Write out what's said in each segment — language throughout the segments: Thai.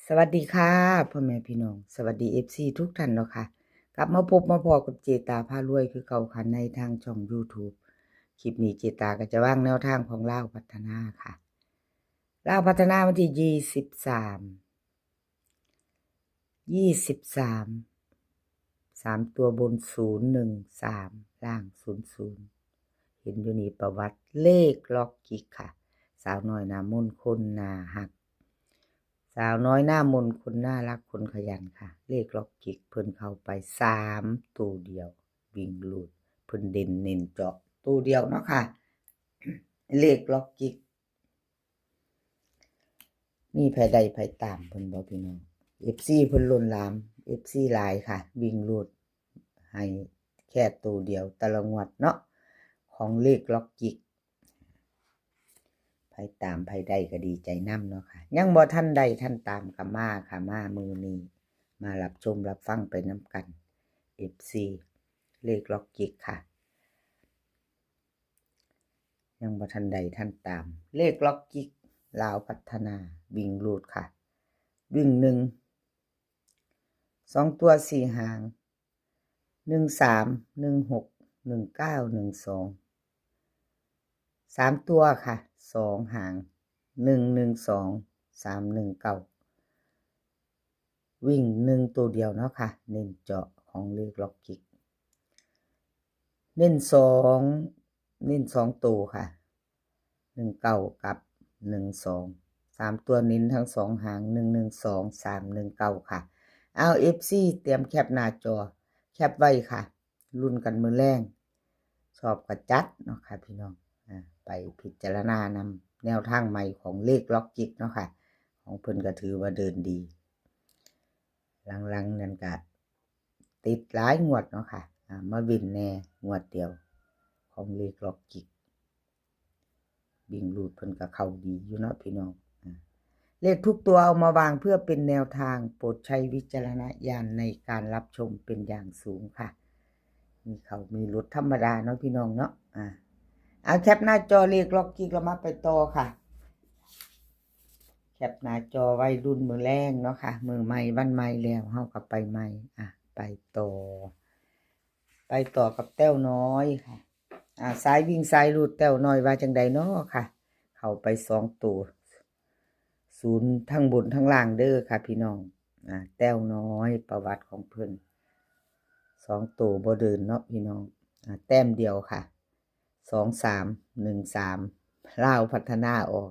สวัสดีค่ะพ่อแม่พี่น้องสวัสดีFCทุกท่านเนาะค่ะกลับมาพบมาพอกับเจตาพารวยคือเก่าค่ะในทางช่อง YouTube คลิปนี้เจตาก็จะว่างแนวทางของลาวพัฒนาค่ะลาวพัฒนาวันที่233ตัวบน013ล่าง00เห็นอยู่นี่ประวัติเลขล็อกกิกค่ะสาวน้อยหน้ามนต์คนหน้าหักสาวน้อยหน้ามนคนน่ารักคนขยันค่ะเลขล็อกกิกเพิ่นเข้าไป3ตัวเดียววิ่งลูดเพิ่นเด่นเน้นเจาะตัวเดียวเนาะค่ะเลขล็อกกิกมีไผใดไผตามเพิ่นบ่พี่น้อง FC เพิ่นล้นหลาม FC หลายค่ะวิ่งลูดให้แค่ตัวเดียวแต่ละงวดเนาะของเลขล็อกกิกไผตามไผใดก็ดีใจนํเนาะค่ะยังบ่ทันใดทันตามก็มาค่ะมามื้อนี้มารับชมรับฟังไปนํกัน FC เลขล็อกกิกค่ะยังบ่ทันใดทันตามเลขล็อกกิกลาวพัฒนาวิ่งรูดค่ะวิ่ง1 2ตัว4หาง13 16 19 12 3ตัวค่ะ2หาง112 319วิ่ง1ตัวเดียวเนาะค่ะเน้นเจาะของเลขล็อกกิกเน้น2ตัวค่ะ19กับ12 3ตัวเน้นทั้ง2หาง112 319ค่ะเอา FC เตรียมแคปหน้าจอแคปไว้ค่ะลุ้นกันมื้อแลงชอบก็จัดเนาะค่ะพี่น้องไปพิจารณานำแนวทางใหม่ของเลขล็อกกิกเนาะค่ะของเพิ่นก็ถือว่าเดินดีหลังๆนั่นก็ติดหลายงวดเนาะค่ะมาวินแน่งวดเดียวของเลขล็อกกิกวิ่งรูดเพิ่นก็เข้าดีอยู่เนาะพี่น้องเลขทุกตัวเอามาวางเพื่อเป็นแนวทางโปรดใช้วิจารณญาณในการรับชมเป็นอย่างสูงค่ะมีเขามีรถธรรมดาเนาะพี่น้องเนาะเอาแคปหน้าจอเลขล็อกกิกแล้วมาไปต่อค่ะแคปหน้าจอไว้รุ่นมือแรงเนาะค่ะมือใหม่วันใหม่แล้วเฮาก็ไปใหม่ไปต่อกับแต้วน้อยค่ะสายวิ่งสายรูดแต้วน้อยว่าจังใดเนาะค่ะเข้าไป2ตัว0ทั้งบนทั้งล่างเด้อค่ะพี่น้องแต้วน้อยประวัติของเพิ่น2ตัวบ่เดินเนาะพี่น้องแต้มเดียวค่ะ2313ลาวพัฒนาออก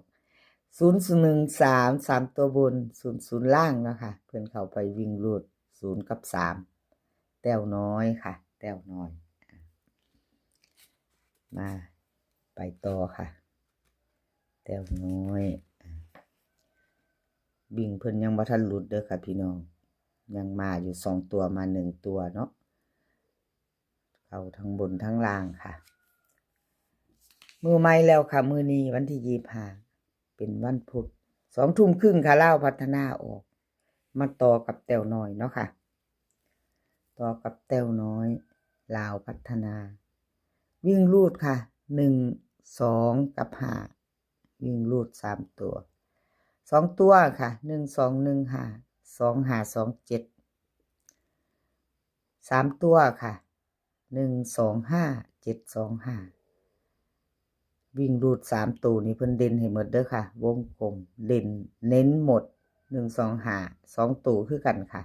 013 3ตัวบน00ล่างนะคะเพิ่นเข้าไปวิ่งรูด0กับ3แต้วน้อยค่ะแต้วน้อยมาไปต่อค่ะแต้วน้อยวิ่งเพิ่นยังบ่ทันหลุดเด้อค่ะพี่น้องยังมาอยู่2ตัวมา1ตัวเนาะเข้าทั้งบนทั้งล่างค่ะมือใหม่แล้วค่ะมื้อนี้วันที่25เป็นวันพุธ2 ทุ่มครึ่งค่ะลาวพัฒนาออกมาต่อกับแต้วน้อยเนาะค่ะต่อกับแต้วน้อยลาวพัฒนาวิ่งรูดค่ะ1 2กับ5วิ่งรูด3ตัว2ตัวค่ะ1 2 1 5 2 5 2 7 3ตัวค่ะ1 2 5 7 2 5วิ่งรูด3ตัวนี้เพิ่นเด่นให้หมดเด้อค่ะวงกลมเด่นเน้นหมด1 2 5 2ตัวคือกันค่ะ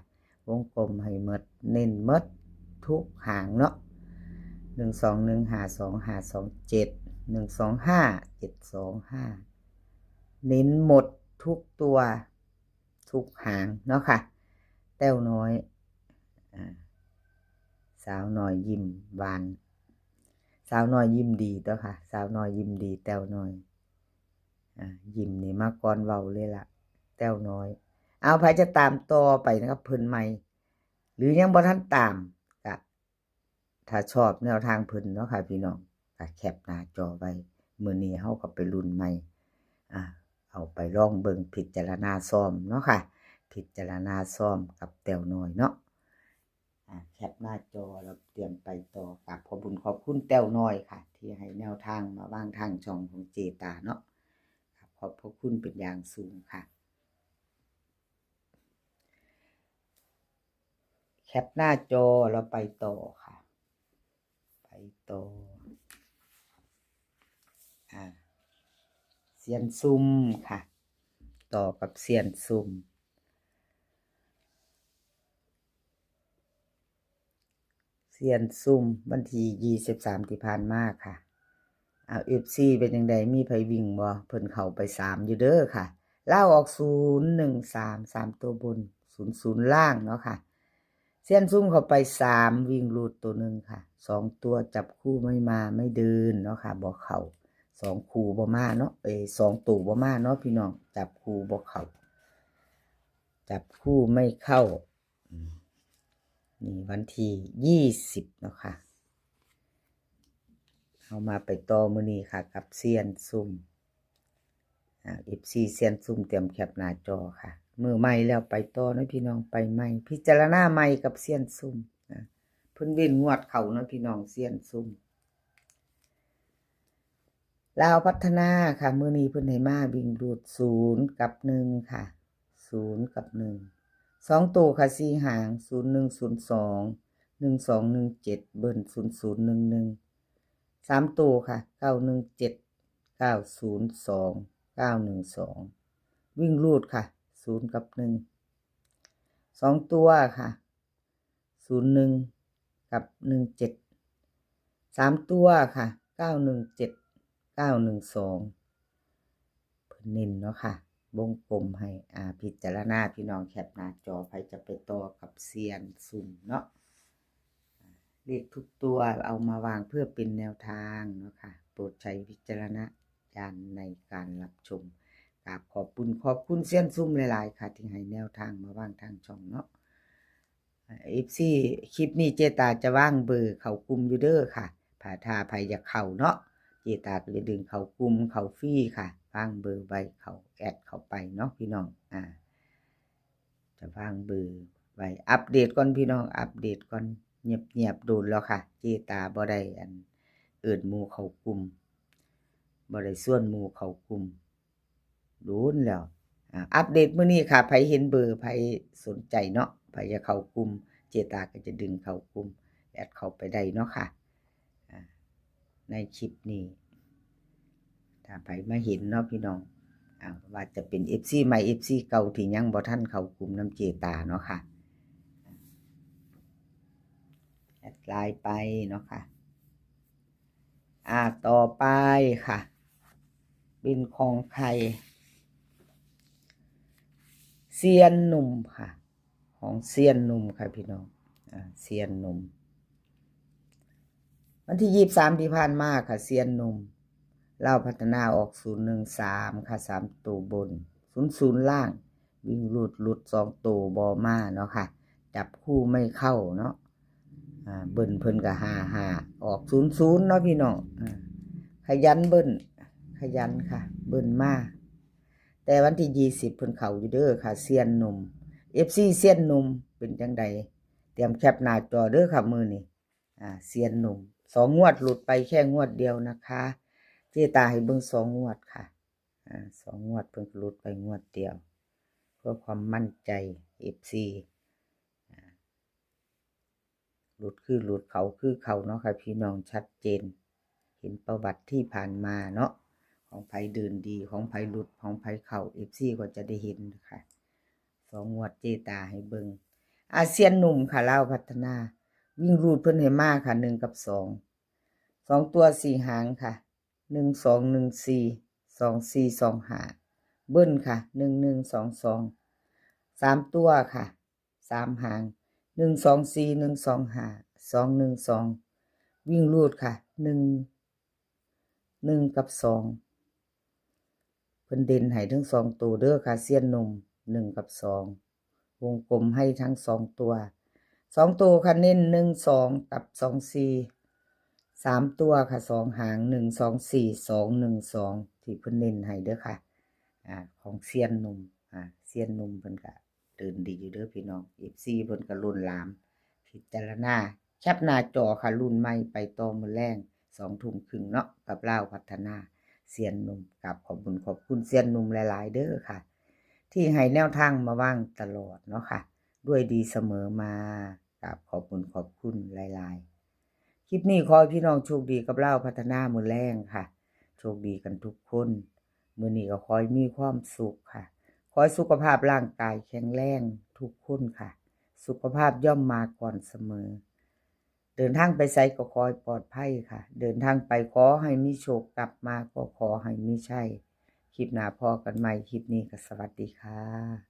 วงกลมให้หมดเน้นหมดทุกหางเนาะ1 2 1 5 2 5 2 7 1 2 5 7 2 5เน้นหมดทุกตัวทุกหางเนาะค่ะแต้วน้อยสาวน้อยยิ้มหวานสาวน้อยยิ้มดีเด้อค่ะสาวน้อยยิ้มดีแต้วน้อยยิ้มนี่มาก่อนเว้าเลยล่ะแต้วน้อยเอาไผจะตามต่อไปนะครับเพิ่นใหม่หรือยังบ่ทันตามก็ถ้าชอบแนวทางเพิ่นเนาะค่ะพี่น้องก็แคปหน้าจอไว้มื้อนี้เฮาก็ไปลุ้นใหม่เอาไปลองเบิ่งพิจารณาซ่อมเนาะค่ะพิจารณาซ่อมกับแต้วน้อยเนาะแคปหน้าจอแล้วเตรียมไปต่อกับขอบคุณขอบคุณแต้วน้อยค่ะที่ให้แนวทางมาวางทางช่องของเจตาเนาะขอบพระคุณเป็นอย่างสูงค่ะ แคปหน้าจอแล้วไปต่อค่ะไปต่อเซียนซุ่มค่ะต่อกับเซียนซุ่มเซียนซุ่มวันที่23ที่ผ่านมาค่ะเอาFCเป็นยังไงมีไผวิ่งบ่เพิ่นเข้าไป3อยู่เด้อค่ะล่าออก013 3ตัวบน00ล่างเนาะค่ะเซียนซุ่มเข้าไป3วิ่งรูดตัวนึงค่ะ2ตัวจับคู่ไม่มาไม่เดินเนาะค่ะบ่เข้า2คู่บ่มาเนาะ2ตัวบ่มาเนาะพี่น้องจับคู่บ่เข้าจับคู่ไม่เข้านี่วันที่20เนาะค่ะเอามาไปต่อมื้อนี้ค่ะกับเซียนซุ่มFC เซียนซุ่มเตรียมแคปหน้าจอค่ะมือใหม่แล้วไปต่อนะพี่น้องไปใหม่พิจารณาใหม่กับเซียนซุ่มเพิ่นเว้นงวดเขานะพี่น้องเซียนซุ่มลาวพัฒนาค่ะมื้อนี้เพิ่นให้มาวิ่งรูด0กับ1ค่ะ0กับ1 2ตัวค่ะ4หาง0102 1217เบิ้ล0011 3ตัวค่ะ917 902 912วิ่งรูดค่ะ0กับ1 2ตัวค่ะ01กับ17 3ตัวค่ะ917 912เพิ่นเน้นเนาะค่ะวงกลมให้พิจารณาพี่น้องแคปหน้าจอใครจะไปต่อกับเซียนซุ่มเนาะเลขทุกตัวเอามาวางเพื่อเป็นแนวทางเนาะค่ะโปรดใช้วิจารณญาณในการรับชมกราบขอบคุณเซียนซุ่มหลายๆค่ะที่ให้แนวทางมาวางทางช่องเนาะFC คลิปนี้เจตาจะว่างเบอร์เข้ากลุ่มอยู่เด้อค่ะถ้าไผอยากเข้าเนาะเจตาก็จะดึงเข้ากลุ่มเข้าฟรีค่ะว่างเบอร์ไว้เข้าแอดเข้าไปเนาะพี่น้องจะว่างเบอร์ไว้อัปเดตก่อนพี่น้องอัปเดตก่อนเงียบโดนแล้วค่ะเจตาบ่ได้เอิ้นหมู่เข้ากลุ่มบ่ได้ชวนหมู่เข้ากลุ่มโดนแล้วอัปเดตมื้อนี้ค่ะไผเห็นเบอร์ไผสนใจเนาะไผจะเข้ากลุ่มเจตาก็จะดึงเข้ากลุ่มแอดเข้าไปได้เนาะค่ะในคลิปนี้ถ้าไผมาเห็นเนาะพี่น้องว่าจะเป็น FC ใหม่ FC เก่าที่ยังบ่ทันเข้ากลุ่มน้ำเจตาเนาะค่ะแอดไลน์ไปเนาะค่ะต่อไปค่ะเป็นของใครเซียนหนุ่มค่ะของเซียนหนุ่มค่ะพี่น้องเซียนหนุ่มวันที่23ที่ผ่านมาค่ะเซียนหนุ่มเล่าพัฒนาออก013ค่ะ3ตัวบน00ล่างวิ่งหลุด2ตัวบอมาเนาะค่ะจับคู่ไม่เข้าเนาะเบิ้ลเพิ่นก็55ออก00เนาะพี่น้องขยันเบิ้ลขยันค่ะเบิ้ลมาแต่วันที่20เพิ่นเข้าอยู่เด้อค่ะเซียนหนุ่ม FC เซียนหนุ่มเป็นจังใดเตรียมแคปหน้าจอเด้อค่ะมื้อนี้เซียนหนุ่ม2งวดหลุดไปแค่งวดเดียวนะคะเจตาให้เบิ่ง2งวดค่ะ2งวดเพิ่นหลุดไปงวดเดียวเพื่อความมั่นใจ FC หลุดคือหลุดเขาคือเขาเนาะค่ะพี่น้องชัดเจนเห็นประวัติที่ผ่านมาเนาะของไผเดินดีของไผหลุดของไผเข้า FC ก็จะได้เห็นค่ะ2งวดเจตาให้เบิ่งเซียนหนุ่มค่ะลาวพัฒนาวิ่งรูดเพิ่นให้มาค่ะ1กับ2ตัว4หางค่ะ1214 2425เบิ้ลค่ะ1122 3ตัวค่ะ3หาง124 125 212วิ่งรูดค่ะ1กับ2เพิ่นเด่นให้ทั้ง2ตัวเด้อค่ะเซียนหนุ่ม1กับ2วงกลมให้ทั้ง2ตัว2ตัวค่ะเน้น12กับ24 3ตัวค่ะ2หาง124 212ที่เพิ่นเน้นให้เด้อค่ะของเซียนหนุ่มเซียนหนุ่มเพิ่นก็เดินดีอยู่เด้อพี่น้อง FC เพิ่นก็ลุ้นหลามพิจารณาแคปหน้าจอค่ะรุ่นใหม่ไปต่อมื้อแลง 20:30 เนาะกับลาวพัฒนาเซียนหนุ่มกับขอบคุณเซียนหนุ่มหลายๆเด้อค่ะที่ให้แนวทางมาว่างตลอดเนาะค่ะด้วยดีเสมอมา กราบขอบคุณหลายๆคลิปนี้ขอให้พี่น้องโชคดีกับเราพัฒนามือแรงค่ะโชคดีกันทุกคนมื้อนี้ก็ขอให้มีความสุขค่ะขอให้สุขภาพร่างกายแข็งแรงทุกคนค่ะสุขภาพย่อมมาก่อนเสมอเดินทางไปไสก็ขอให้ปลอดภัยค่ะเดินทางไปขอให้มีโชคกลับมาก็ขอให้มีชัยคลิปหน้าพอกันใหม่คลิปนี้ก็สวัสดีค่ะ